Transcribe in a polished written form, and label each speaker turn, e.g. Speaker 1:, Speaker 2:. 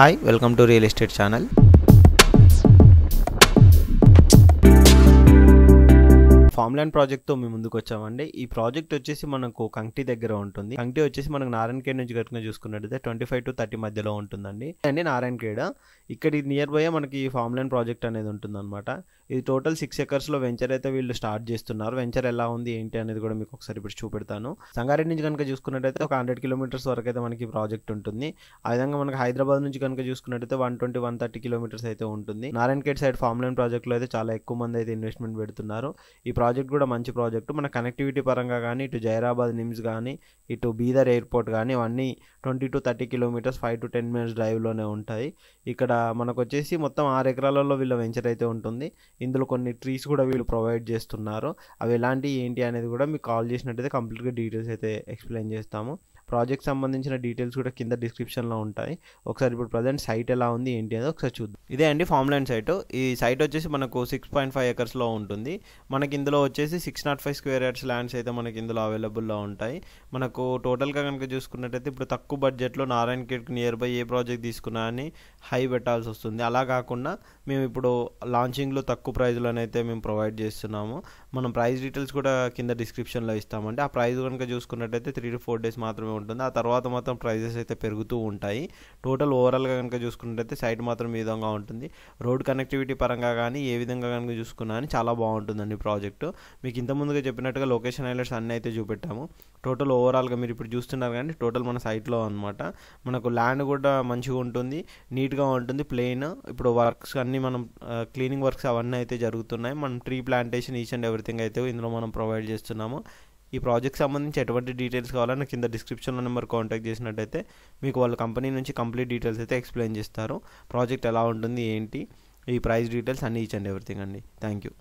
Speaker 1: Hi, welcome to Real Estate Channel. Farm land project తో మేము ముందుకు వచ్చామండి. ఈ ప్రాజెక్ట్ వచ్చేసి మనకు కంక్టి దగ్గర ఉంటుంది. కంక్టి వచ్చేసి మనకు నారాయణఖేడ్ నుంచి కనుక చూసుకున్నట్టయితే 25 to 30 మధ్యలో ఉంటుందండి. అండి నారాయణఖేడ్ ఇక్కడ నియర్ బై మనకి ఈ ఫామ్ ల్యాండ్ ప్రాజెక్ట్ అనేది ఉంటుందన్నమాట. ఇది టోటల్ 6 acres లో వెంచర్ అయితే వీళ్ళు స్టార్ట్ చేస్తున్నారు. వెంచర్ ఎలా ఉంది ఏంటి అనేది కూడా మీకు ఒకసారి ఇప్పుడు చూపెడతాను. సంగారెడ్డి నుంచి కనుక చూసుకున్నట్టయితే ఒక 100 kilometers వరకు అయితే మనకి ప్రాజెక్ట్ ఉంటుంది. ఆ విధంగా మనకి హైదరాబాద్ నుంచి కనుక చూసుకున్నట్టయితే 120-130 kilometers అయితే ఉంటుంది. Narayankhed side farm land project లో అయితే చాలా ఎక్కువ మంది అయితే ఇన్వెస్ట్మెంట్ పెడుతున్నారు. ఈ ప్రాజెక్ట్ కూడా మంచి ప్రాజెక్ట్. మన కనెక్టివిటీ పరంగా కానీ ఇటు జైరాబాద్ నిమ్స్ కానీ ఇటు బీదర్ ఎయిర్పోర్ట్ కానీ అవన్నీ 20 to 30 kilometers 5 to 10 minutes డ్రైవ్లోనే ఉంటాయి. ఇక్కడ మనకు వచ్చేసి మొత్తం 6 acres వీళ్ళ వెంచర్ అయితే ఉంటుంది. ఇందులో కొన్ని ట్రీస్ కూడా వీళ్ళు ప్రొవైడ్ చేస్తున్నారు. అవి ఎలాంటి ఏంటి అనేది కూడా మీకు కాల్ చేసినట్టయితే కంప్లీట్గా డీటెయిల్స్ అయితే ఎక్స్ప్లెయిన్ చేస్తాము. ప్రాజెక్ట్ సంబంధించిన డీటెయిల్స్ కూడా కింద డిస్క్రిప్షన్లో ఉంటాయి. ఒకసారి ఇప్పుడు ప్రజెంట్ సైట్ ఎలా ఉంది ఏంటి అనేది ఒకసారి చూద్దాం. ఇదే అండి ఫామ్ ల్యాండ్ సైట్. ఈ సైట్ వచ్చేసి మనకు 6.5 acres ఉంటుంది. మనకి ఇందులో వచ్చేసి 605 square yards ల్యాండ్స్ అయితే మనకి ఇందులో అవైలబుల్లో ఉంటాయి. మనకు టోటల్గా కనుక చూసుకున్నట్టయితే ఇప్పుడు తక్కువ బడ్జెట్లో నారాయణఖేడ్కి నియర్ బై ఏ ప్రాజెక్ట్ తీసుకున్నా అని హై పెట్టాల్సి వస్తుంది. అలా కాకుండా మేము ఇప్పుడు లాంచింగ్లో తక్కువ ప్రైజ్లోనైతే మేము ప్రొవైడ్ చేస్తున్నాము. మనం ప్రైస్ డీటెయిల్స్ కూడా కింద డిస్క్రిప్షన్లో ఇస్తామండి. ఆ ప్రైస్ కనుక చూసుకున్నట్టయితే 3 to 4 days మాత్రమే ఉంటుంది. ఆ తర్వాత మాత్రం ప్రైజెస్ అయితే పెరుగుతూ ఉంటాయి. టోటల్ ఓవరాల్గా కనుక చూసుకున్నట్టయితే సైట్ మాత్రం ఈ విధంగా ఉంటుంది. రోడ్ కనెక్టివిటీ పరంగా కానీ ఏ విధంగా కనుక చూసుకున్నా కానీ చాలా బాగుంటుందండి ప్రాజెక్టు. మీకు ఇంత ముందుగా చెప్పినట్టుగా లొకేషన్ హైలైట్స్ అన్నీ అయితే చూపెట్టాము. టోటల్ ఓవరాల్గా మీరు ఇప్పుడు చూస్తున్నారు కానీ టోటల్ మన సైట్లో అనమాట. మనకు ల్యాండ్ కూడా మంచిగా ఉంటుంది, నీట్గా ఉంటుంది, ప్లెయిన్. ఇప్పుడు వర్క్స్ అన్నీ మనం క్లీనింగ్ వర్క్స్ అవన్నీ అయితే జరుగుతున్నాయి. మనం tree plantation each and everything అయితే ఇందులో మనం ప్రొవైడ్ చేస్తున్నాము. ఈ ప్రాజెక్ట్ సంబంధించి ఎటువంటి డీటెయిల్స్ కావాలన్నా కింద డిస్క్రిప్షన్లో నెంబర్ కాంటాక్ట్ చేసినట్టయితే మీకు వాళ్ళ కంపెనీ నుంచి కంప్లీట్ డీటెయిల్స్ అయితే ఎక్స్ప్లెయిన్ చేస్తారు. ప్రాజెక్ట్ ఎలా ఉంటుంది ఏంటి, ఈ ప్రైస్ డీటెయిల్స్ అన్నీ ఈచ్ అండ్ ఎవ్రీథింగ్ అండి. Thank you.